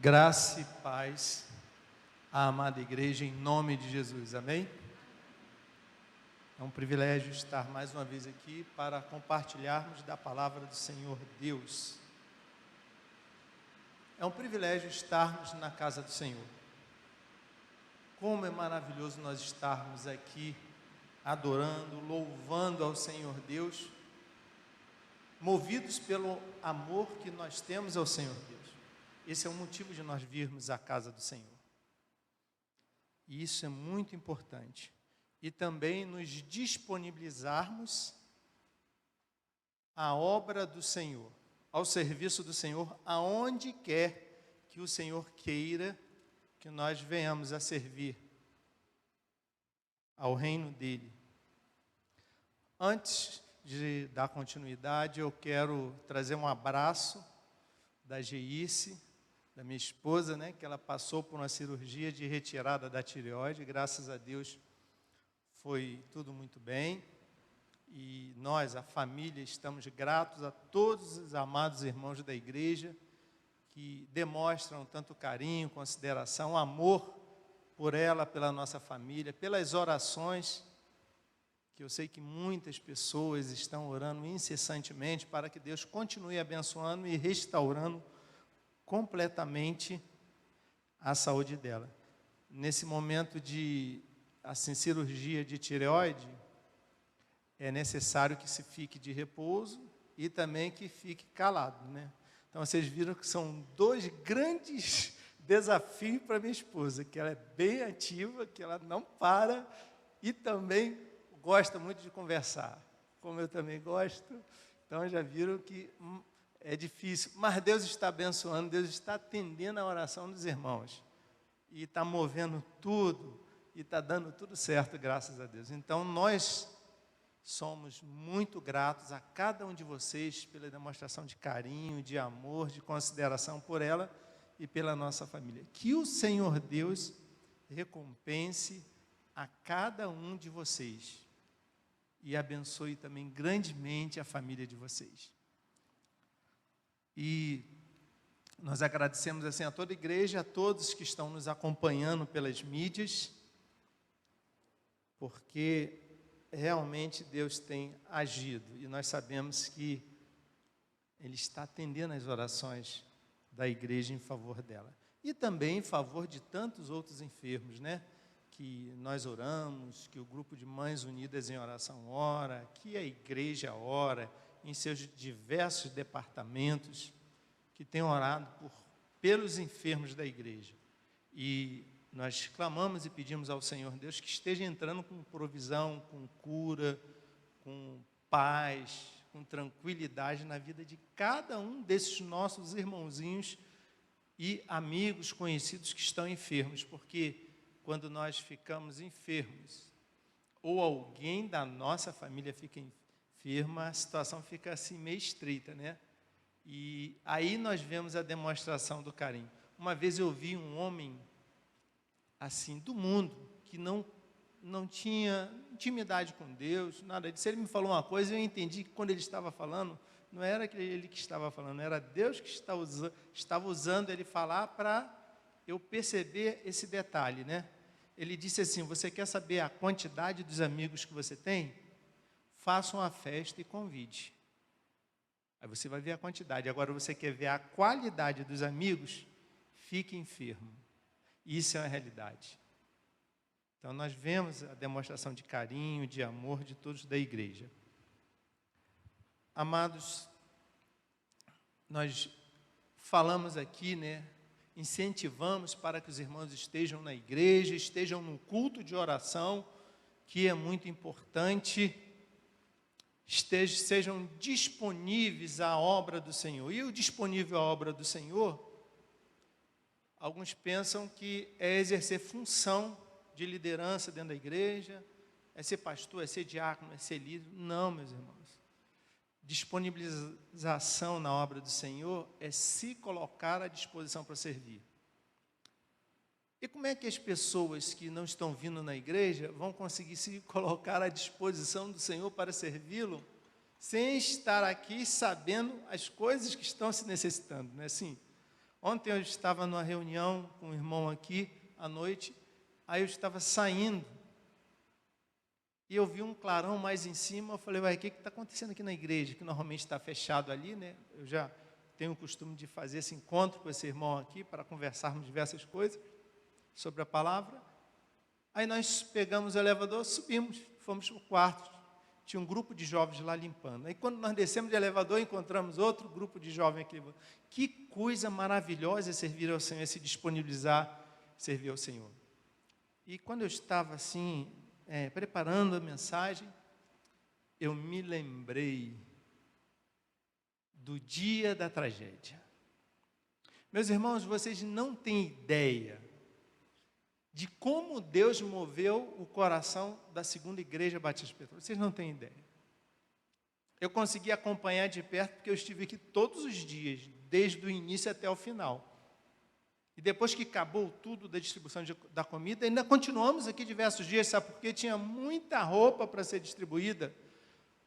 Graça e paz à amada igreja, em nome de Jesus, amém? É um privilégio estar mais uma vez aqui para compartilharmos da palavra do Senhor Deus. É um privilégio estarmos na casa do Senhor. Como é maravilhoso nós estarmos aqui adorando, louvando ao Senhor Deus, movidos pelo amor que nós temos ao Senhor Deus. Esse é o motivo de nós virmos à casa do Senhor. E isso é muito importante. E também nos disponibilizarmos à obra do Senhor, ao serviço do Senhor, aonde quer que o Senhor queira que nós venhamos a servir ao reino dEle. Antes de dar continuidade, eu quero trazer um abraço da Geice, da minha esposa, que ela passou por uma cirurgia de retirada da tireoide. Graças a Deus foi tudo muito bem. E nós, a família, estamos gratos a todos os amados irmãos da igreja que demonstram tanto carinho, consideração, amor por ela, pela nossa família, pelas orações, que eu sei que muitas pessoas estão orando incessantemente para que Deus continue abençoando e restaurando completamente a saúde dela. Nesse momento de cirurgia de tireoide, é necessário que se fique de repouso e também que fique calado, Então vocês viram que são dois grandes desafios para minha esposa, que ela é bem ativa, que ela não para e também gosta muito de conversar, como eu também gosto. Então já viram que é difícil, mas Deus está abençoando, Deus está atendendo a oração dos irmãos. E está movendo tudo, e está dando tudo certo, graças a Deus. Então nós somos muito gratos a cada um de vocês pela demonstração de carinho, de amor, de consideração por ela e pela nossa família. Que o Senhor Deus recompense a cada um de vocês e abençoe também grandemente a família de vocês. E nós agradecemos assim a toda a igreja, a todos que estão nos acompanhando pelas mídias, porque realmente Deus tem agido e nós sabemos que Ele está atendendo as orações da igreja em favor dela. E também em favor de tantos outros enfermos, que nós oramos, que o grupo de Mães Unidas em Oração ora, que a igreja ora, em seus diversos departamentos, que tem orado pelos enfermos da igreja. E nós clamamos e pedimos ao Senhor Deus que esteja entrando com provisão, com cura, com paz, com tranquilidade na vida de cada um desses nossos irmãozinhos e amigos conhecidos que estão enfermos, porque quando nós ficamos enfermos, ou alguém da nossa família fica enferma, a situação fica assim meio estreita, E aí nós vemos a demonstração do carinho. Uma vez eu vi um homem assim do mundo que não tinha intimidade com Deus, nada disso. Ele me falou uma coisa e eu entendi que quando ele estava falando, não era ele que estava falando, era Deus que estava usando ele falar para eu perceber esse detalhe, Ele disse assim: você quer saber a quantidade dos amigos que você tem? Faça uma festa e convide. Aí você vai ver a quantidade. Agora você quer ver a qualidade dos amigos? Fique enfermo. Isso é uma realidade. Então nós vemos a demonstração de carinho, de amor de todos da igreja. Amados, nós falamos aqui, incentivamos para que os irmãos estejam na igreja, estejam no culto de oração, que é muito importante, sejam disponíveis à obra do Senhor. E o disponível à obra do Senhor, alguns pensam que é exercer função de liderança dentro da igreja, é ser pastor, é ser diácono, é ser líder. Não, meus irmãos. Disponibilização na obra do Senhor é se colocar à disposição para servir. E como é que as pessoas que não estão vindo na igreja vão conseguir se colocar à disposição do Senhor para servi-lo, sem estar aqui sabendo as coisas que estão se necessitando, não é assim? Ontem eu estava numa reunião com um irmão aqui, à noite, aí eu estava saindo, e eu vi um clarão mais em cima, eu falei, ué, o que está acontecendo aqui na igreja? Que normalmente está fechado ali, né? Eu já tenho o costume de fazer esse encontro com esse irmão aqui, para conversarmos diversas coisas sobre a palavra. Aí nós pegamos o elevador, subimos, fomos para o quarto. Tinha um grupo de jovens lá limpando. Aí quando nós descemos de elevador, encontramos outro grupo de jovens aqui limpando. Que coisa maravilhosa é servir ao Senhor, é se disponibilizar, servir ao Senhor. E quando eu estava assim, preparando a mensagem, eu me lembrei do dia da tragédia. Meus irmãos, vocês não têm ideia de como Deus moveu o coração da segunda igreja Batista de Petrópolis. Vocês não têm ideia. Eu consegui acompanhar de perto, porque eu estive aqui todos os dias, desde o início até o final. E depois que acabou tudo da distribuição da comida, ainda continuamos aqui diversos dias, sabe? Porque tinha muita roupa para ser distribuída,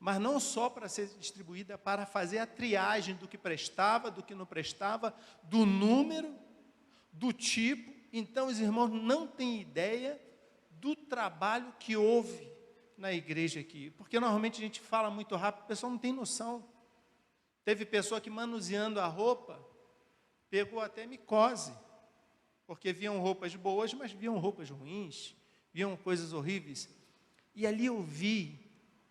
mas não só para ser distribuída, para fazer a triagem do que prestava, do que não prestava, do número, do tipo. Então, os irmãos não têm ideia do trabalho que houve na igreja aqui, porque normalmente a gente fala muito rápido, o pessoal não tem noção. Teve pessoa que, manuseando a roupa, pegou até micose, porque viam roupas boas, mas viam roupas ruins, viam coisas horríveis. E ali eu vi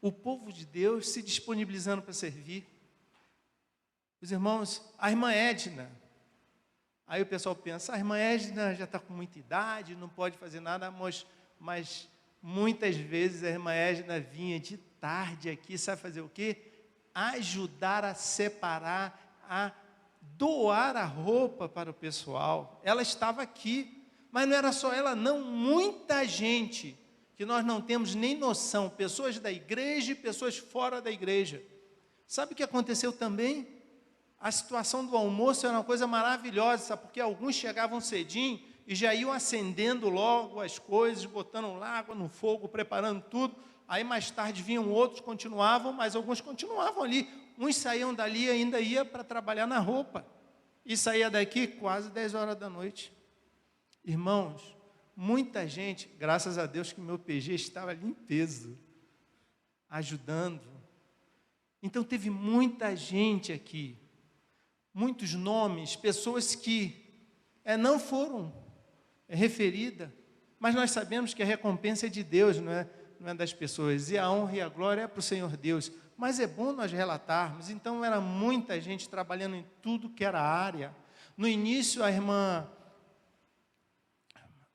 o povo de Deus se disponibilizando para servir. Os irmãos, a irmã Edna, aí o pessoal pensa, a irmã Edna já está com muita idade, não pode fazer nada, mas muitas vezes a irmã Edna vinha de tarde aqui, sabe fazer o quê? Ajudar a separar, a doar a roupa para o pessoal. Ela estava aqui, mas não era só ela não, muita gente, que nós não temos nem noção, pessoas da igreja e pessoas fora da igreja. Sabe o que aconteceu também? A situação do almoço era uma coisa maravilhosa, sabe? Porque alguns chegavam cedinho e já iam acendendo logo as coisas, botando água no fogo, preparando tudo. Aí mais tarde vinham outros, continuavam, mas alguns continuavam ali. Uns saíam dali e ainda ia para trabalhar na roupa. E saía daqui quase 10 horas da noite. Irmãos, muita gente, graças a Deus que meu PG estava limpezo, ajudando. Então teve muita gente aqui, muitos nomes, pessoas que não foram referidas, mas nós sabemos que a recompensa é de Deus, não é das pessoas, e a honra e a glória é para o Senhor Deus, mas é bom nós relatarmos. Então era muita gente trabalhando em tudo que era área. No início a irmã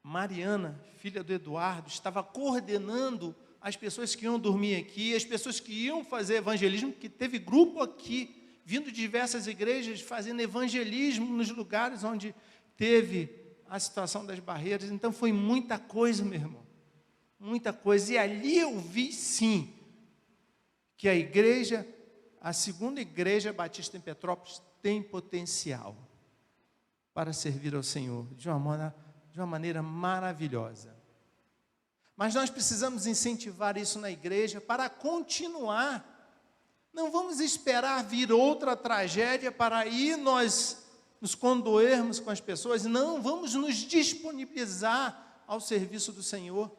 Mariana, filha do Eduardo, estava coordenando as pessoas que iam dormir aqui, as pessoas que iam fazer evangelismo, que teve grupo aqui, vindo de diversas igrejas, fazendo evangelismo nos lugares onde teve a situação das barreiras. Então foi muita coisa, meu irmão, muita coisa. E ali eu vi, sim, que a igreja, a segunda igreja Batista em Petrópolis, tem potencial para servir ao Senhor de uma maneira maravilhosa. Mas nós precisamos incentivar isso na igreja para continuar. Não vamos esperar vir outra tragédia para aí nós nos condoermos com as pessoas. Não, vamos nos disponibilizar ao serviço do Senhor.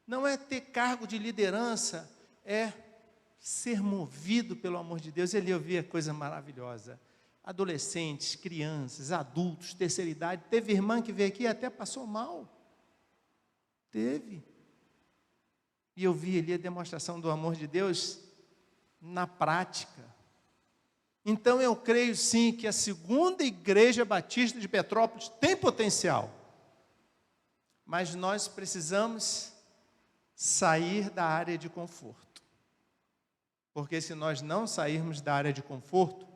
Não é ter cargo de liderança, é ser movido pelo amor de Deus. Ali eu vi a coisa maravilhosa. Adolescentes, crianças, adultos, terceira idade. Teve irmã que veio aqui e até passou mal. Teve. E eu vi ali a demonstração do amor de Deus na prática. Então eu creio sim que a segunda igreja Batista de Petrópolis tem potencial. Mas nós precisamos sair da área de conforto. Porque se nós não sairmos da área de conforto,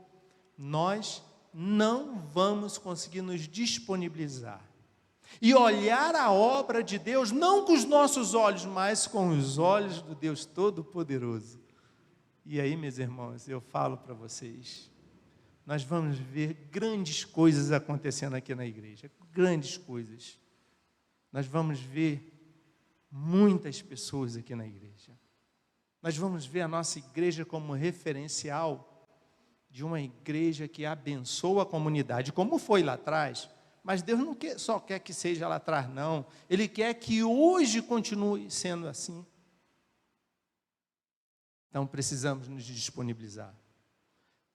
nós não vamos conseguir nos disponibilizar e olhar a obra de Deus, não com os nossos olhos, mas com os olhos do Deus Todo-Poderoso. E aí, meus irmãos, eu falo para vocês, nós vamos ver grandes coisas acontecendo aqui na igreja, grandes coisas. Nós vamos ver muitas pessoas aqui na igreja. Nós vamos ver a nossa igreja como referencial de uma igreja que abençoa a comunidade, como foi lá atrás. Mas Deus não só quer que seja lá atrás, não. Ele quer que hoje continue sendo assim. Então, precisamos nos disponibilizar.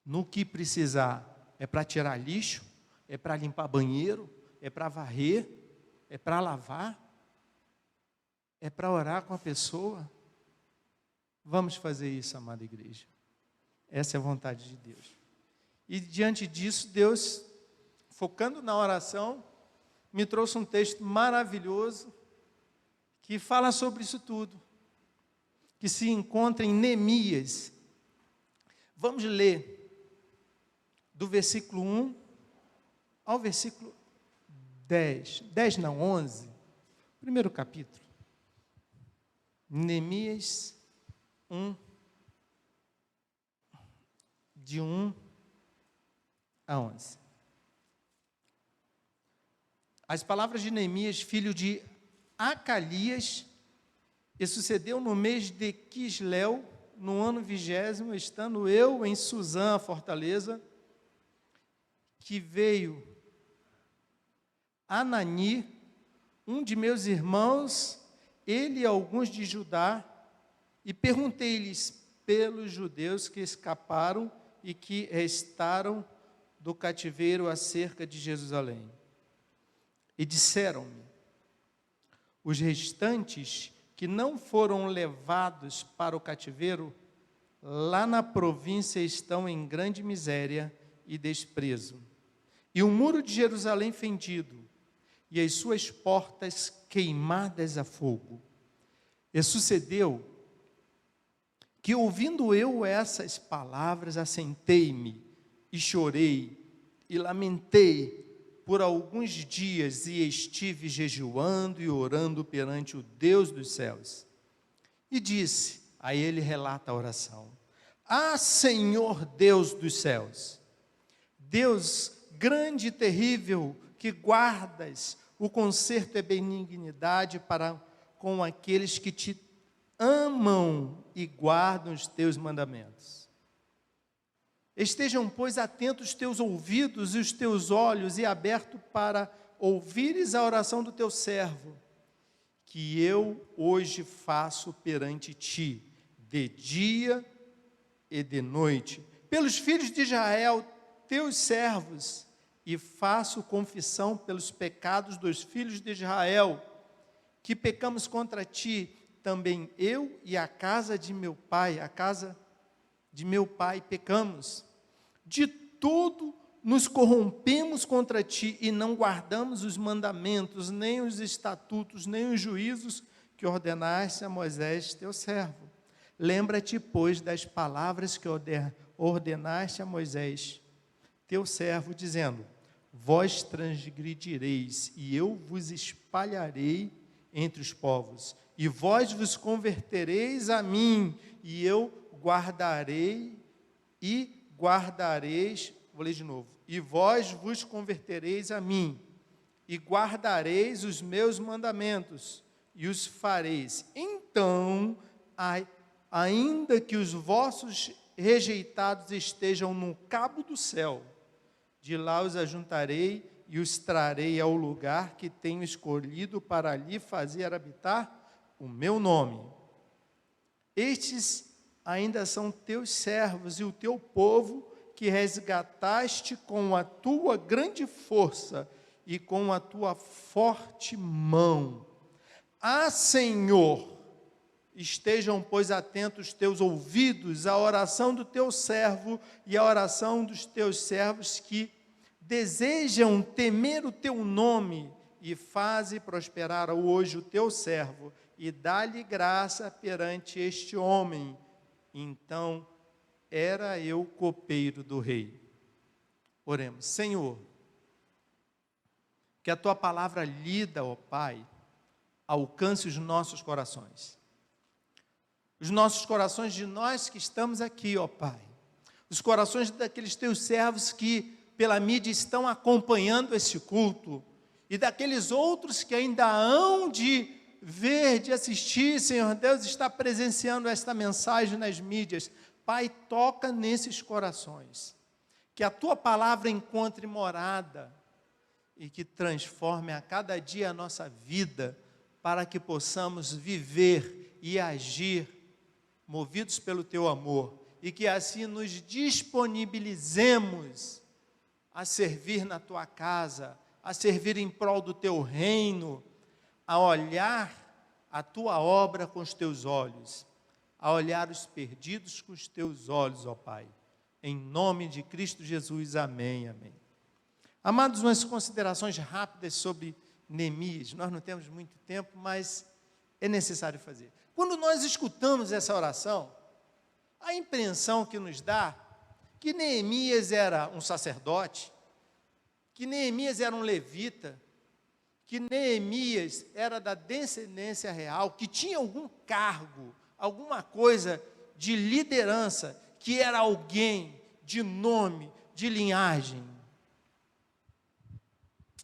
No que precisar, é para tirar lixo, é para limpar banheiro, é para varrer, é para lavar, é para orar com a pessoa. Vamos fazer isso, amada igreja. Essa é a vontade de Deus. E diante disso, Deus, focando na oração, me trouxe um texto maravilhoso que fala sobre isso tudo, que se encontra em Neemias. Vamos ler do versículo 1 ao versículo 10. 10 não, 11. Primeiro capítulo. Neemias 1, de 1 a 11. As palavras de Neemias, filho de Acalias, e sucedeu no mês de Quisleu, no ano 20º, estando eu em Suzã, a fortaleza, que veio Anani, um de meus irmãos, ele e alguns de Judá, e perguntei-lhes pelos judeus que escaparam e que restaram do cativeiro acerca de Jerusalém. E disseram-me: os restantes que não foram levados para o cativeiro, lá na província estão em grande miséria e desprezo. E o muro de Jerusalém fendido, e as suas portas queimadas a fogo. E sucedeu que, ouvindo eu essas palavras, assentei-me e chorei e lamentei por alguns dias, e estive jejuando e orando perante o Deus dos céus. E disse, aí ele relata a oração: ah, Senhor Deus dos céus, Deus grande e terrível, que guardas o conserto e benignidade para com aqueles que te amam e guardam os teus mandamentos. Estejam, pois, atentos os teus ouvidos e os teus olhos e abertos para ouvires a oração do teu servo, que eu hoje faço perante ti, de dia e de noite, pelos filhos de Israel, teus servos, e faço confissão pelos pecados dos filhos de Israel, que pecamos contra ti, também eu e a casa de meu pai, pecamos. De tudo nos corrompemos contra ti e não guardamos os mandamentos, nem os estatutos, nem os juízos que ordenaste a Moisés, teu servo. Lembra-te, pois, das palavras que ordenaste a Moisés, teu servo, dizendo: vós transgredireis, e eu vos espalharei entre os povos, e vós vos convertereis a mim, e eu guardareis, vou ler de novo, e vós vos convertereis a mim, e guardareis os meus mandamentos, e os fareis. Então, ainda que os vossos rejeitados estejam no cabo do céu, de lá os ajuntarei e os trarei ao lugar que tenho escolhido para ali fazer habitar o meu nome. Estes ainda são teus servos e o teu povo, que resgataste com a tua grande força e com a tua forte mão. Ah, Senhor, estejam, pois, atentos os teus ouvidos à oração do teu servo e à oração dos teus servos que desejam temer o teu nome, e faze prosperar hoje o teu servo, e dá-lhe graça perante este homem. Então era eu copeiro do rei. Oremos. Senhor, que a tua palavra lida, ó Pai, alcance os nossos corações. Os nossos corações de nós que estamos aqui, ó Pai. Os corações daqueles teus servos que pela mídia estão acompanhando esse culto. E daqueles outros que ainda hão de ver, de assistir, Senhor Deus, está presenciando esta mensagem nas mídias. Pai, toca nesses corações. Que a tua palavra encontre morada e que transforme a cada dia a nossa vida, para que possamos viver e agir movidos pelo teu amor, e que assim nos disponibilizemos a servir na tua casa, a servir em prol do teu reino, a olhar a tua obra com os teus olhos, a olhar os perdidos com os teus olhos, ó Pai. Em nome de Cristo Jesus, amém, amém. Amados, umas considerações rápidas sobre Neemias. Nós não temos muito tempo, mas é necessário fazer. Quando nós escutamos essa oração, a impressão que nos dá que Neemias era um sacerdote, que Neemias era um levita, que Neemias era da descendência real, que tinha algum cargo, alguma coisa de liderança, que era alguém de nome, de linhagem.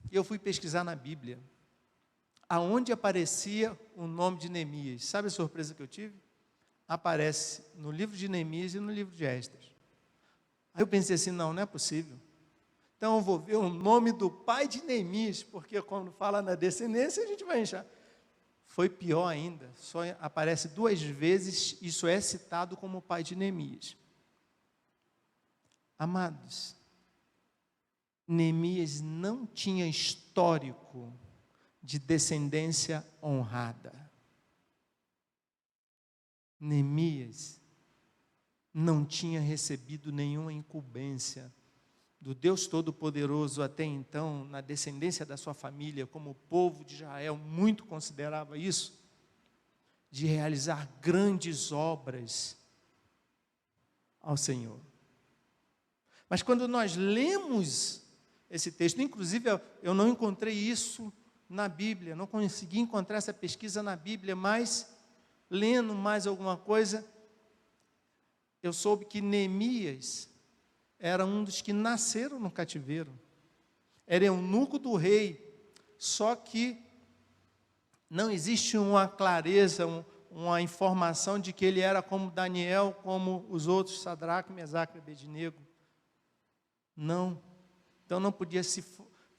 Eu fui pesquisar na Bíblia, aonde aparecia o nome de Neemias. Sabe a surpresa que eu tive? Aparece no livro de Neemias e no livro de Esdras. Aí eu pensei assim, não é possível. Então eu vou ver o nome do pai de Neemias, porque quando fala na descendência, a gente vai achar. Foi pior ainda, só aparece 2 vezes, isso é citado como pai de Neemias. Amados, Neemias não tinha histórico de descendência honrada. Neemias não tinha recebido nenhuma incumbência do Deus Todo-Poderoso até então, na descendência da sua família, como o povo de Israel muito considerava isso, de realizar grandes obras ao Senhor. Mas quando nós lemos esse texto, inclusive eu não encontrei isso na Bíblia, não consegui encontrar essa pesquisa na Bíblia, mas lendo mais alguma coisa, eu soube que Neemias era um dos que nasceram no cativeiro, era eunuco do rei, só que não existe uma clareza, uma informação de que ele era como Daniel, como os outros, Sadraque, Mesaque e Abednego. Não. Então não podia se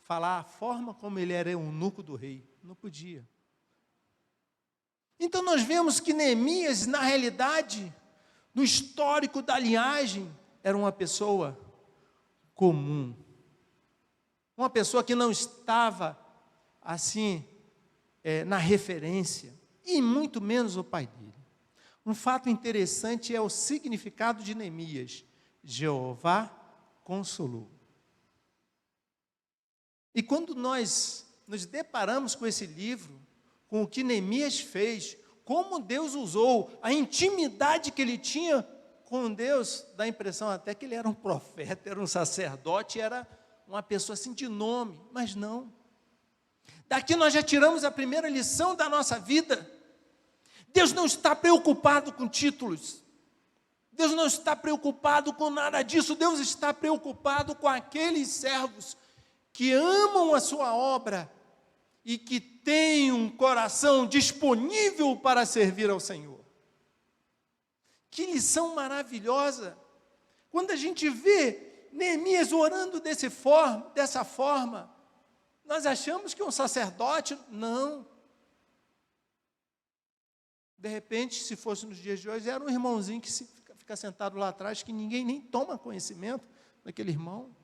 falar a forma como ele era eunuco do rei. Não podia. Então nós vemos que Neemias, na realidade, no histórico da linhagem, era uma pessoa comum. Uma pessoa que não estava, assim, na referência. E muito menos o pai dele. Um fato interessante é o significado de Neemias. Jeová consolou. E quando nós nos deparamos com esse livro, com o que Neemias fez, como Deus usou, a intimidade que ele tinha com Deus, dá a impressão até que ele era um profeta, era um sacerdote, era uma pessoa assim de nome, mas não. Daqui nós já tiramos a primeira lição da nossa vida. Deus não está preocupado com títulos. Deus não está preocupado com nada disso. Deus está preocupado com aqueles servos que amam a sua obra e que têm um coração disponível para servir ao Senhor. Que lição maravilhosa! Quando a gente vê Neemias orando dessa forma, nós achamos que um sacerdote, não. De repente, se fosse nos dias de hoje, era um irmãozinho que fica sentado lá atrás, que ninguém nem toma conhecimento daquele irmão.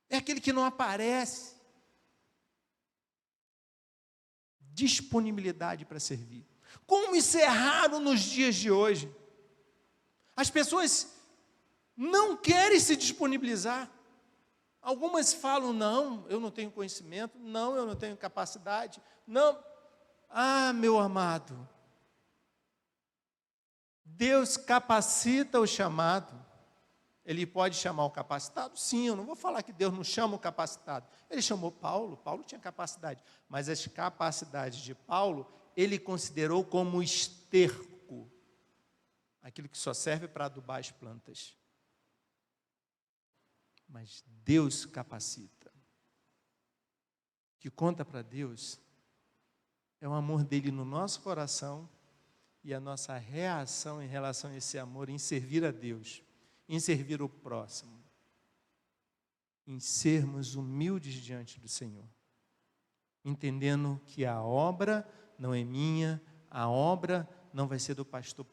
É aquele que não aparece. Disponibilidade para servir. Como isso é raro nos dias de hoje. As pessoas não querem se disponibilizar. Algumas falam, não, eu não tenho conhecimento, não, eu não tenho capacidade, não. Ah, meu amado, Deus capacita o chamado. Ele pode chamar o capacitado? Sim, eu não vou falar que Deus não chama o capacitado. Ele chamou Paulo, Paulo tinha capacidade, mas as capacidades de Paulo, ele considerou como esterco, aquilo que só serve para adubar as plantas. Mas Deus capacita. O que conta para Deus é o amor dele no nosso coração e a nossa reação em relação a esse amor, em servir a Deus, em servir o próximo. em sermos humildes diante do Senhor, entendendo que a obra não é minha, a obra não vai ser do pastor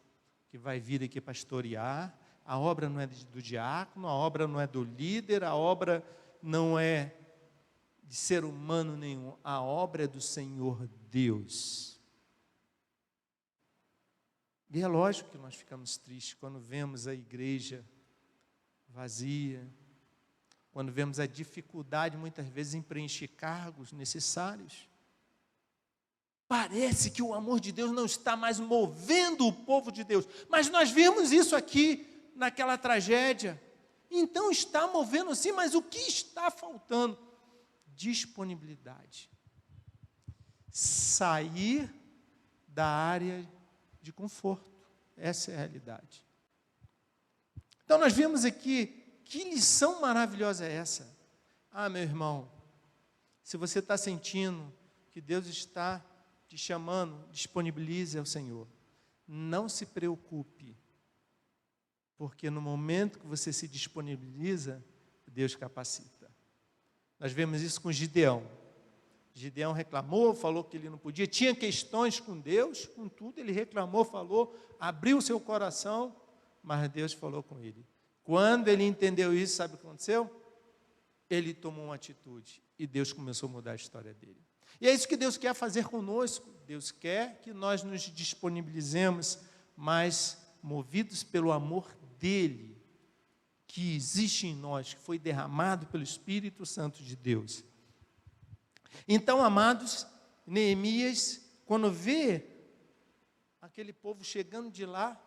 que vai vir aqui pastorear, a obra não é do diácono, a obra não é do líder, a obra não é de ser humano nenhum, a obra é do Senhor Deus. E é lógico que nós ficamos tristes quando vemos a igreja vazia, quando vemos a dificuldade muitas vezes em preencher cargos necessários. Parece que o amor de Deus não está mais movendo o povo de Deus, mas nós vimos isso aqui naquela tragédia. Então está movendo sim, mas o que está faltando? Disponibilidade. Sair da área de conforto. Essa é a realidade. Então nós vimos aqui, que lição maravilhosa é essa? Ah, meu irmão, se você está sentindo que Deus está te chamando, disponibilize ao Senhor. Não se preocupe, porque no momento que você se disponibiliza, Deus capacita. Nós vemos isso com Gideão. Gideão reclamou, falou que ele não podia, tinha questões com Deus, contudo ele reclamou, falou, abriu seu coração, mas Deus falou com ele. Quando ele entendeu isso, sabe o que aconteceu? Ele tomou uma atitude e Deus começou a mudar a história dele. E é isso que Deus quer fazer conosco. Deus quer que nós nos disponibilizemos, mas movidos pelo amor dele, que existe em nós, que foi derramado pelo Espírito Santo de Deus. Então, amados, Neemias, quando vê aquele povo chegando de lá,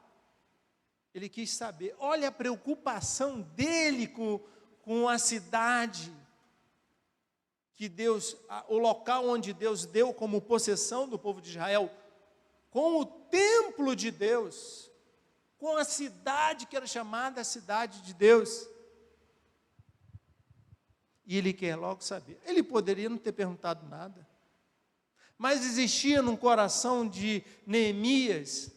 ele quis saber, olha a preocupação dele com a cidade, que Deus, o local onde Deus deu como possessão do povo de Israel, com o templo de Deus, com a cidade que era chamada a cidade de Deus. E ele quer logo saber. Ele poderia não ter perguntado nada, mas existia no coração de Neemias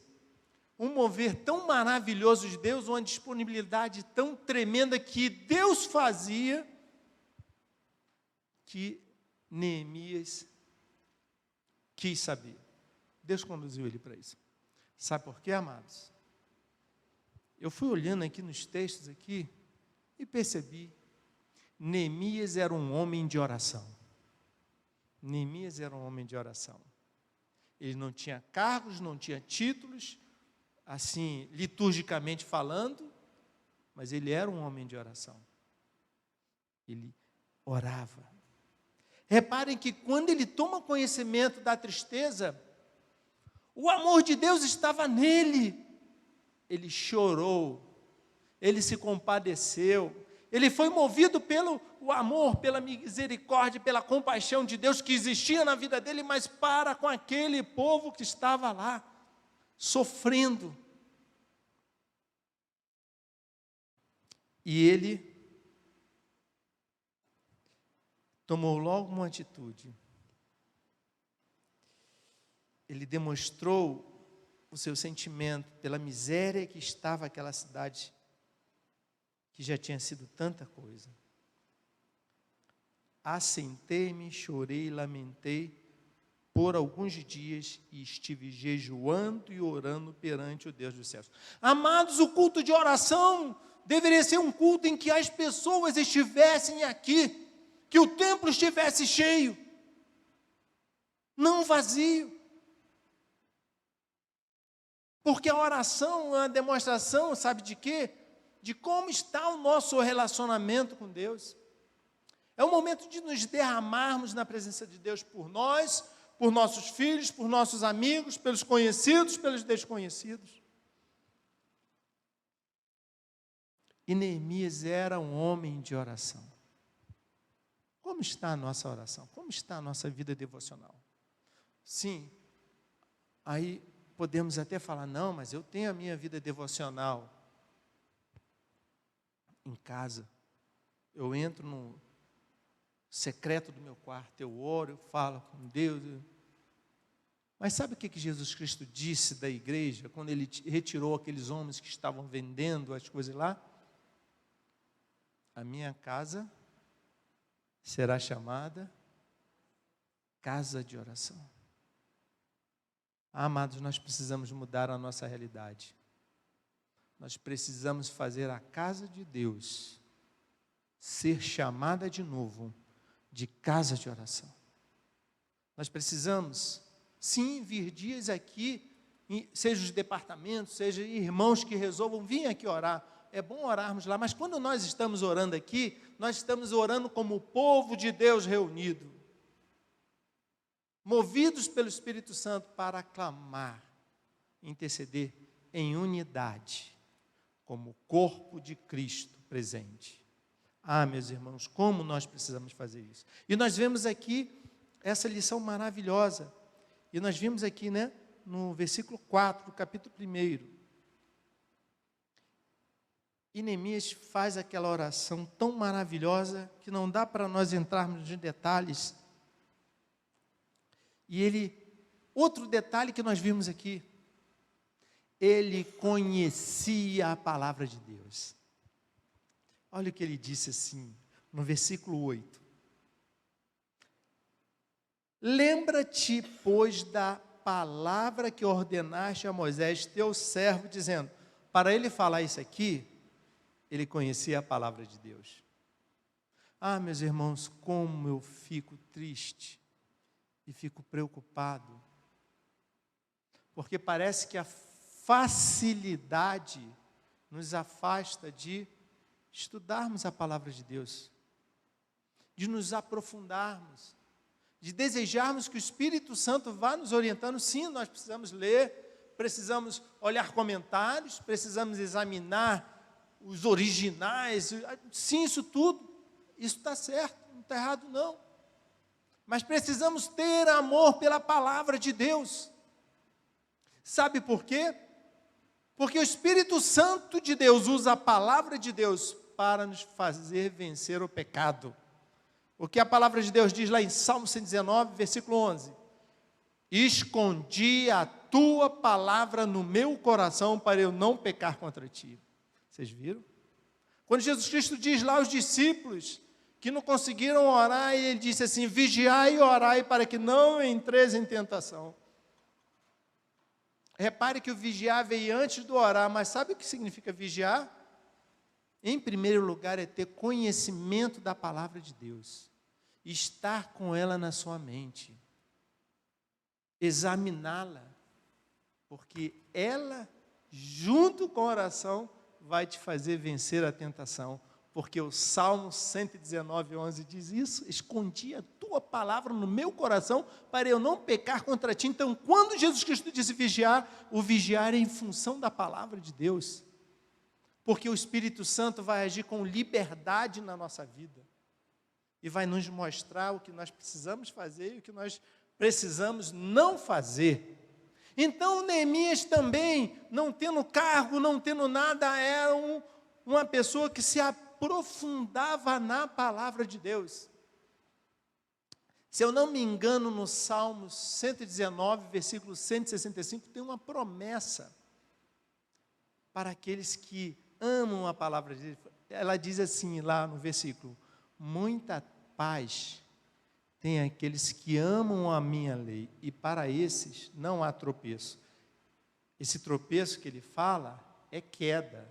um mover tão maravilhoso de Deus, uma disponibilidade tão tremenda que Deus fazia, que Neemias quis saber. Deus conduziu ele para isso. Sabe por quê, amados? Eu fui olhando aqui nos textos aqui e percebi, Neemias era um homem de oração. Neemias era um homem de oração. Ele não tinha cargos, não tinha títulos, assim, liturgicamente falando, mas ele era um homem de oração. Ele orava. Reparem que quando ele toma conhecimento da tristeza, o amor de Deus estava nele. Ele chorou, ele se compadeceu, ele foi movido pelo o amor, pela misericórdia, pela compaixão de Deus que existia na vida dele, mas para com aquele povo que estava lá, sofrendo. E ele tomou logo uma atitude. Ele demonstrou o seu sentimento pela miséria que estava aquela cidade, que já tinha sido tanta coisa. Assentei-me, chorei, lamentei por alguns dias e estive jejuando e orando perante o Deus dos céus. Amados, o culto de oração deveria ser um culto em que as pessoas estivessem aqui, que o templo estivesse cheio, não vazio. Porque a oração é uma demonstração, sabe de quê? De como está o nosso relacionamento com Deus. É o momento de nos derramarmos na presença de Deus por nós, por nossos filhos, por nossos amigos, pelos conhecidos, pelos desconhecidos. E Neemias era um homem de oração. Como está a nossa oração? Como está a nossa vida devocional? Sim, aí podemos até falar, não, mas eu tenho a minha vida devocional em casa. Eu entro no secreto do meu quarto, eu oro, eu falo com Deus. Mas sabe o que Jesus Cristo disse da igreja, quando ele retirou aqueles homens que estavam vendendo as coisas lá? A minha casa será chamada casa de oração. Amados, nós precisamos mudar a nossa realidade. Nós precisamos fazer a casa de Deus ser chamada de novo de casa de oração. Nós precisamos, sim, vir dias aqui, seja os departamentos, seja irmãos que resolvam vir aqui orar. É bom orarmos lá, mas quando nós estamos orando aqui, nós estamos orando como o povo de Deus reunido, movidos pelo Espírito Santo para clamar, interceder em unidade, como o corpo de Cristo presente. Ah, meus irmãos, como nós precisamos fazer isso. E nós vemos aqui essa lição maravilhosa. E nós vimos aqui, no versículo 4, do capítulo 1. E Neemias faz aquela oração tão maravilhosa que não dá para nós entrarmos em detalhes. E outro detalhe que nós vimos aqui, ele conhecia a palavra de Deus. Olha o que ele disse assim, no versículo 8. Lembra-te, pois, da palavra que ordenaste a Moisés, teu servo, dizendo. Para ele falar isso aqui, ele conhecia a palavra de Deus. Ah, meus irmãos, como eu fico triste e fico preocupado, porque parece que a facilidade nos afasta de estudarmos a palavra de Deus, de nos aprofundarmos, de desejarmos que o Espírito Santo vá nos orientando. Sim, nós precisamos ler, precisamos olhar comentários, precisamos examinar os originais. Sim, isso tudo, isso está certo, não está errado não. Mas precisamos ter amor pela palavra de Deus. Sabe por quê? Porque o Espírito Santo de Deus usa a palavra de Deus para nos fazer vencer o pecado. O que a palavra de Deus diz lá em Salmo 119, versículo 11. Escondi a tua palavra no meu coração para eu não pecar contra ti. Vocês viram? Quando Jesus Cristo diz lá aos discípulos que não conseguiram orar, ele disse assim, vigiai e orai para que não entreis em tentação. Repare que o vigiar veio antes do orar, mas sabe o que significa vigiar? Em primeiro lugar, é ter conhecimento da palavra de Deus, estar com ela na sua mente, examiná-la, porque ela, junto com a oração, vai te fazer vencer a tentação, porque o Salmo 119, 11 diz isso, escondi a tua palavra no meu coração, para eu não pecar contra ti. Então, quando Jesus Cristo disse vigiar, o vigiar é em função da palavra de Deus, porque o Espírito Santo vai agir com liberdade na nossa vida, e vai nos mostrar o que nós precisamos fazer e o que nós precisamos não fazer. Então, Neemias também, não tendo cargo, não tendo nada, era uma pessoa que se aprofundava na palavra de Deus. Se eu não me engano, no Salmo 119, versículo 165, tem uma promessa para aqueles que amam a palavra de Deus. Ela diz assim lá no versículo, muita paz tem aqueles que amam a minha lei, e para esses não há tropeço. Esse tropeço que ele fala é queda,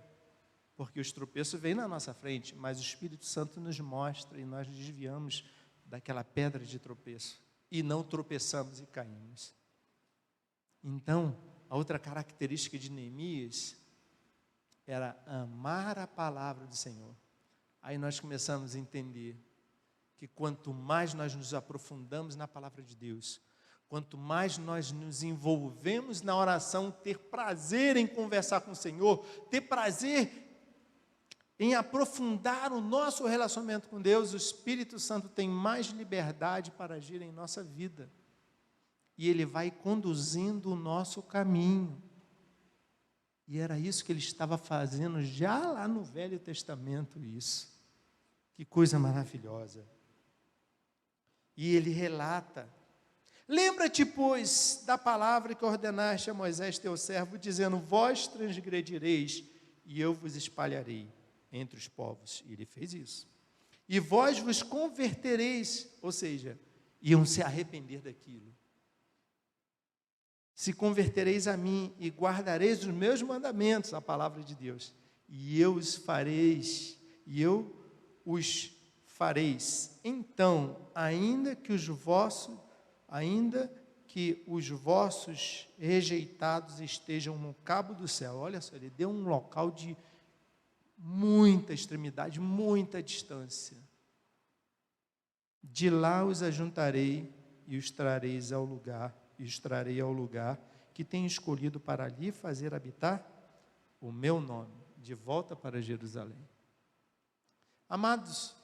porque os tropeços vêm na nossa frente, mas o Espírito Santo nos mostra e nós desviamos daquela pedra de tropeço e não tropeçamos e caímos. Então, a outra característica de Neemias era amar a palavra do Senhor. Aí nós começamos a entender que quanto mais nós nos aprofundamos na palavra de Deus, quanto mais nós nos envolvemos na oração, ter prazer em conversar com o Senhor, ter prazer em aprofundar o nosso relacionamento com Deus, o Espírito Santo tem mais liberdade para agir em nossa vida. E Ele vai conduzindo o nosso caminho. E era isso que Ele estava fazendo já lá no Velho Testamento, isso. Que coisa maravilhosa. E Ele relata, lembra-te, pois, da palavra que ordenaste a Moisés, teu servo, dizendo, vós transgredireis, e eu vos espalharei entre os povos. E Ele fez isso. e vós vos convertereis, ou seja, iam se arrepender daquilo. Se convertereis a mim e guardareis os meus mandamentos, a palavra de Deus, e eu os fareis, Então, ainda que os vossos rejeitados estejam no cabo do céu. Olha só, ele deu um local de muita extremidade, muita distância. De lá os ajuntarei e os trarei ao lugar que tenho escolhido para ali fazer habitar o meu nome, de volta para Jerusalém. Amados,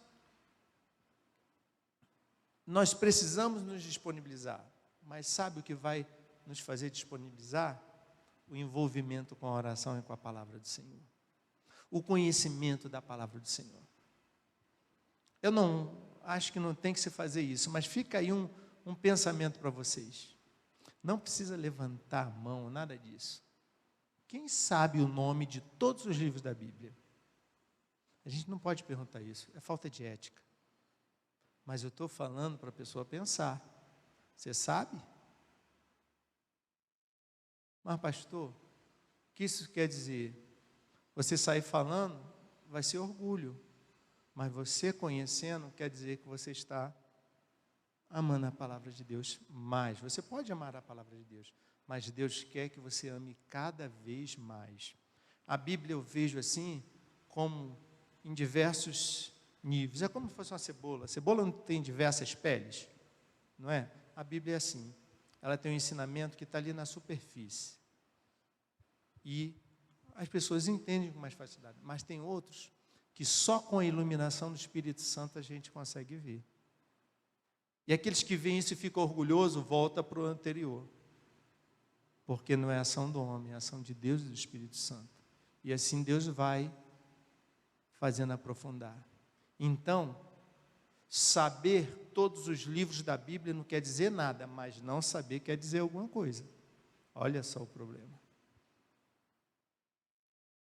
nós precisamos nos disponibilizar, mas sabe o que vai nos fazer disponibilizar? O envolvimento com a oração e com a palavra do Senhor. O conhecimento da palavra do Senhor. Eu não acho que não tem que se fazer isso, mas fica aí um pensamento para vocês. Não precisa levantar a mão, nada disso. Quem sabe o nome de todos os livros da Bíblia? A gente não pode perguntar isso, é falta de ética. Mas eu estou falando para a pessoa pensar. Você sabe? Mas pastor, o que isso quer dizer? Você sair falando vai ser orgulho. Mas você conhecendo quer dizer que você está amando a palavra de Deus mais. Você pode amar a palavra de Deus, mas Deus quer que você ame cada vez mais. A Bíblia eu vejo assim, como em diversos níveis. É como se fosse uma cebola. A cebola não tem diversas peles, não é? A Bíblia é assim. Ela tem um ensinamento que está ali na superfície. E as pessoas entendem com mais facilidade. Mas tem outros que só com a iluminação do Espírito Santo a gente consegue ver. E aqueles que veem isso e ficam orgulhosos, volta para o anterior. Porque não é ação do homem, é ação de Deus e do Espírito Santo. E assim Deus vai fazendo aprofundar. Então, saber todos os livros da Bíblia não quer dizer nada, mas não saber quer dizer alguma coisa. Olha só o problema.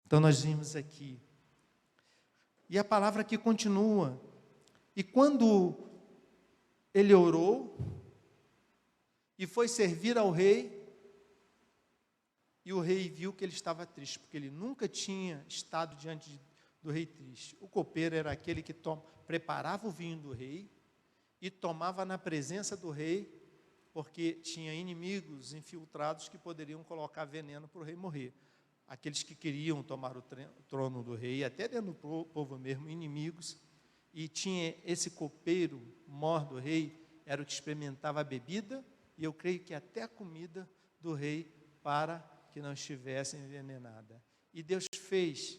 Então nós vimos aqui. E a palavra aqui continua. E quando ele orou e foi servir ao rei, e o rei viu que ele estava triste, porque ele nunca tinha estado diante do rei triste. O copeiro era aquele que preparava o vinho do rei e tomava na presença do rei, porque tinha inimigos infiltrados que poderiam colocar veneno para o rei morrer. Aqueles que queriam tomar o trono do rei, até dentro do povo mesmo, inimigos. E tinha esse copeiro, mor do rei, era o que experimentava a bebida, e eu creio que até a comida do rei, para que não estivesse envenenada. E Deus fez,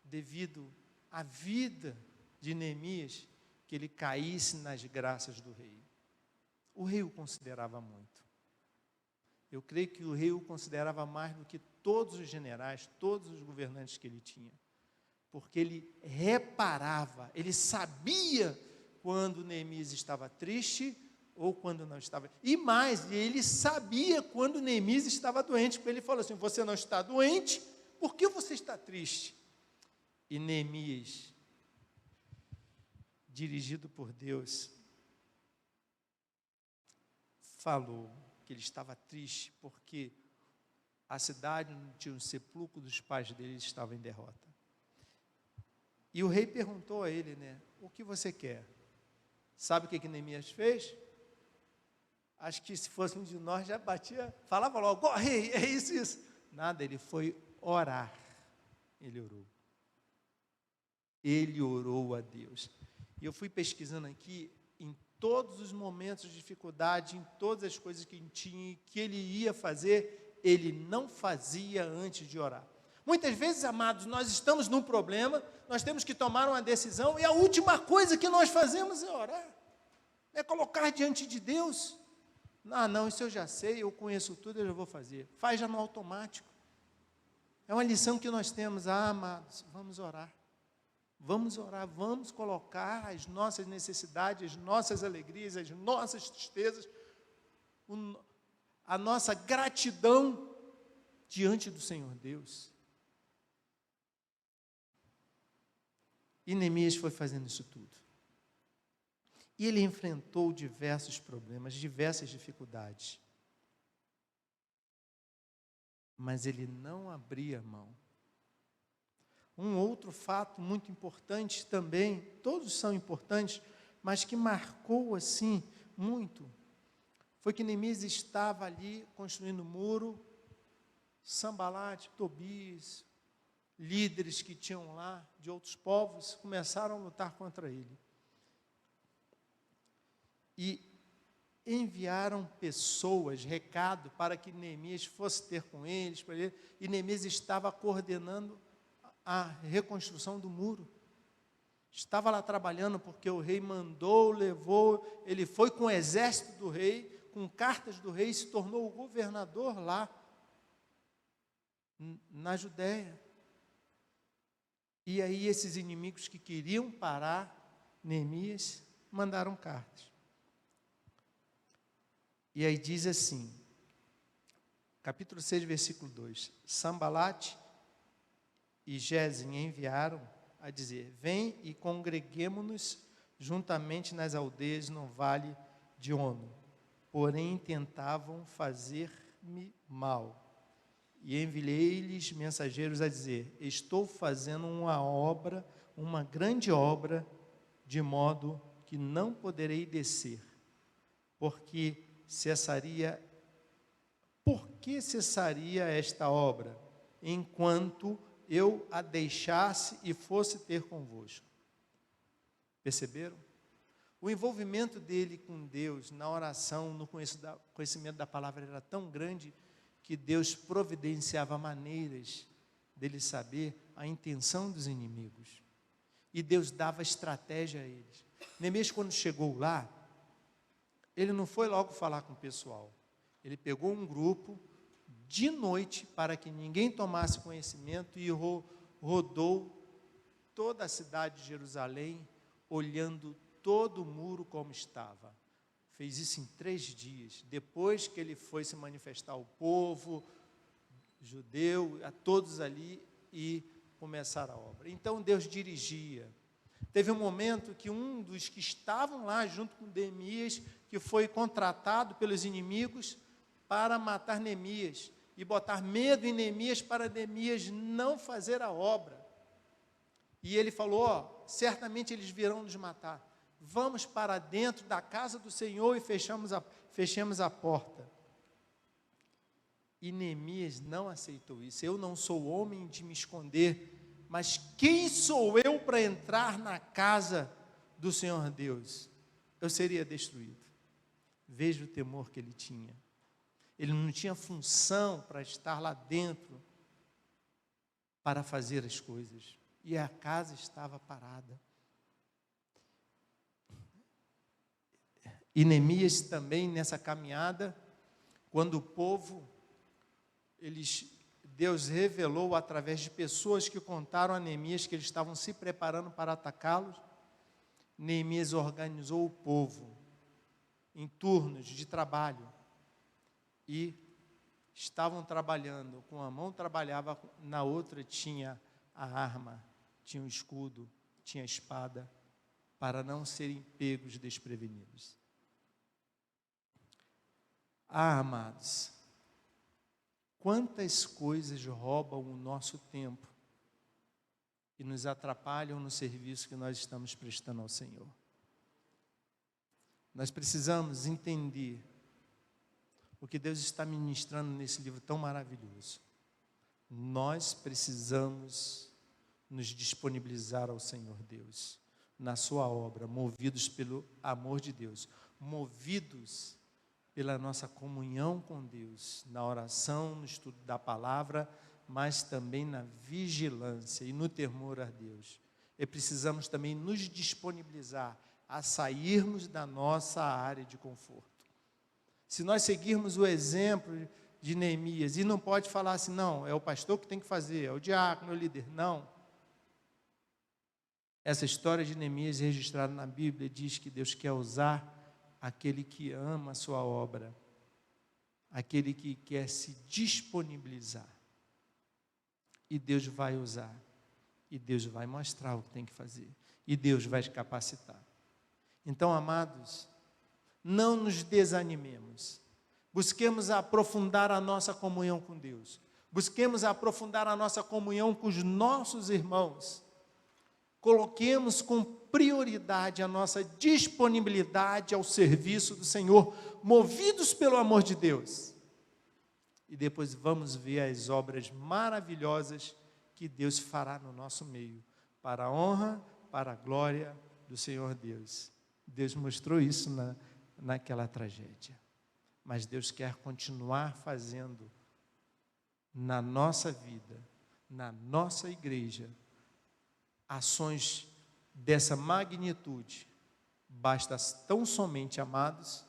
devido à vida de Neemias, que ele caísse nas graças do rei. O rei o considerava muito. Eu creio que o rei o considerava mais do que todos os generais, todos os governantes que ele tinha. Porque ele reparava, ele sabia quando Neemias estava triste ou quando não estava. E mais, ele sabia quando Neemias estava doente, porque ele falou assim: você não está doente, por que você está triste? E Neemias, dirigido por Deus, falou que ele estava triste porque a cidade não tinha um sepulcro dos pais dele, estava em derrota. E o rei perguntou a ele, o que você quer? Sabe o que Neemias fez? Acho que se fosse um de nós já batia, falava logo: rei, é isso. Nada, ele foi orar. Ele orou. Ele orou a Deus. E eu fui pesquisando aqui, em todos os momentos de dificuldade, em todas as coisas que ele tinha, que ele ia fazer, ele não fazia antes de orar. Muitas vezes, amados, nós estamos num problema, nós temos que tomar uma decisão, e a última coisa que nós fazemos é orar, é colocar diante de Deus. Não, isso eu já sei, eu conheço tudo, eu já vou fazer. Faz já no automático. É uma lição que nós temos. Amados, vamos orar. Vamos orar, vamos colocar as nossas necessidades, as nossas alegrias, as nossas tristezas, a nossa gratidão diante do Senhor Deus. E Neemias foi fazendo isso tudo. E ele enfrentou diversos problemas, diversas dificuldades. Mas ele não abria mão. Um outro fato muito importante também, todos são importantes, mas que marcou assim muito, foi que Neemias estava ali construindo o muro, Sanbalate, Tobias, líderes que tinham lá de outros povos, começaram a lutar contra ele. E enviaram pessoas, recado, para que Neemias fosse ter com eles, e Neemias estava coordenando a reconstrução do muro. Estava lá trabalhando porque o rei mandou, levou, ele foi com o exército do rei, com cartas do rei, e se tornou o governador lá, na Judéia. E aí esses inimigos que queriam parar Neemias, mandaram cartas. E aí diz assim, capítulo 6, versículo 2, Sanbalate e Gesem enviaram a dizer, vem e congreguemo-nos juntamente nas aldeias no vale de Ono. Porém tentavam fazer-me mal. E enviei-lhes mensageiros a dizer, estou fazendo uma obra, uma grande obra, de modo que não poderei descer, por que cessaria esta obra, enquanto eu a deixasse e fosse ter convosco? Perceberam? O envolvimento dele com Deus, na oração, no conhecimento da palavra, era tão grande, que Deus providenciava maneiras dele saber a intenção dos inimigos. E Deus dava estratégia a eles. Neemias, quando chegou lá, ele não foi logo falar com o pessoal. Ele pegou um grupo de noite, para que ninguém tomasse conhecimento, e rodou toda a cidade de Jerusalém, olhando todo o muro como estava. Fez isso em 3 dias, depois que ele foi se manifestar ao povo judeu, a todos ali, e começar a obra. Então Deus dirigia. Teve um momento que um dos que estavam lá junto com Neemias, que foi contratado pelos inimigos para matar Neemias e botar medo em Neemias, para Neemias não fazer a obra. E ele falou, certamente eles virão nos matar. Vamos para dentro da casa do Senhor e fechemos a porta. E Neemias não aceitou isso. Eu não sou homem de me esconder, mas quem sou eu para entrar na casa do Senhor Deus? Eu seria destruído. Veja o temor que ele tinha. Ele não tinha função para estar lá dentro, para fazer as coisas. E a casa estava parada. E Neemias também, nessa caminhada, quando o povo, Deus revelou através de pessoas que contaram a Neemias que eles estavam se preparando para atacá-los. Neemias organizou o povo em turnos de trabalho, e estavam trabalhando, com a mão trabalhava, na outra tinha a arma, tinha o escudo, tinha a espada, para não serem pegos desprevenidos. Amados, quantas coisas roubam o nosso tempo e nos atrapalham no serviço que nós estamos prestando ao Senhor. Nós precisamos entender o que Deus está ministrando nesse livro tão maravilhoso. Nós precisamos nos disponibilizar ao Senhor Deus, na sua obra, movidos pelo amor de Deus, movidos pela nossa comunhão com Deus, na oração, no estudo da palavra, mas também na vigilância e no temor a Deus. E precisamos também nos disponibilizar a sairmos da nossa área de conforto. Se nós seguirmos o exemplo de Neemias, e não pode falar assim, não, é o pastor que tem que fazer, é o diácono, é o líder, não. Essa história de Neemias registrada na Bíblia diz que Deus quer usar aquele que ama a sua obra, aquele que quer se disponibilizar. E Deus vai usar, e Deus vai mostrar o que tem que fazer, e Deus vai te capacitar. Então, amados, não nos desanimemos. Busquemos aprofundar a nossa comunhão com Deus. Busquemos aprofundar a nossa comunhão com os nossos irmãos. Coloquemos com prioridade a nossa disponibilidade ao serviço do Senhor, movidos pelo amor de Deus. E depois vamos ver as obras maravilhosas que Deus fará no nosso meio, para a honra, para a glória do Senhor Deus. Deus mostrou isso naquela tragédia. Mas Deus quer continuar fazendo na nossa vida, na nossa igreja, ações dessa magnitude. Basta tão somente, amados,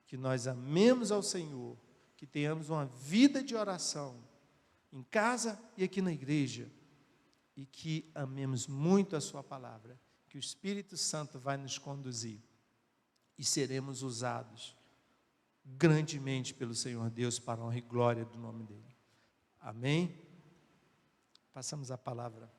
que nós amemos ao Senhor, que tenhamos uma vida de oração, em casa e aqui na igreja, e que amemos muito a sua palavra, que o Espírito Santo vai nos conduzir, e seremos usados grandemente pelo Senhor Deus, para a honra e glória do nome dEle. Amém? Passamos a palavra